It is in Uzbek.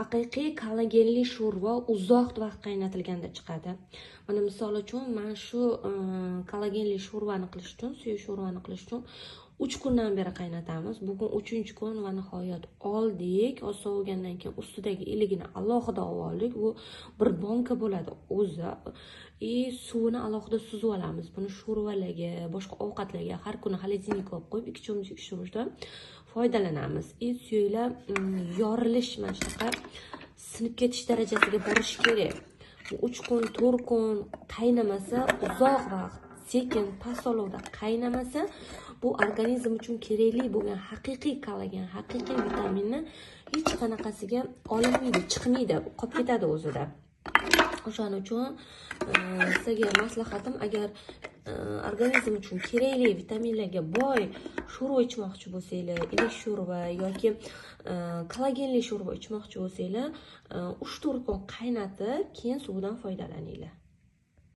Haqiqiy kollagenli sho'rva uzoq vaqt qaynatilganda chiqadi. Mana misol uchun men shu kollagenli sho'rvani qilish uchun, suya sho'rvani qilish uchun 3 kundan beri qaynatamiz. Bugun 3-kun va nihoyat oldik. Sovigandan keyin ustidagi iligini alohida oldik. Bu bir banka bo'ladi o'zi. Suvini alohida suzib olamiz. Buni sho'rvalarga, boshqa ovqatlarga har kuni xolodilnikka olib qo'yib 2 cho'mchdan foydalanamiz. Suyaklar yorilish mana shunaqa sinib ketish darajasiga borishi kerak. 3 kun, 4 kun qaynamasa, uzoq vaqt sekin past olovda qaynamasa, bu organizm uchun kerakli bo'lgan haqiqiy kollagen, haqiqiy vitaminni hech qanaqasiga olinmaydi, chiqmaydi, qolib ketadi o'zida. O'shaning uchun sizga maslahatim, agar organizm uchun kerakli vitaminlarga boy sho'rva ichmoqchi bo'lsanglar, ilik sho'rva yoki kollagenli sho'rva ichmoqchi bo'lsanglar, 3-4 kun qaynatib, keyin suvidan foydalaninglar.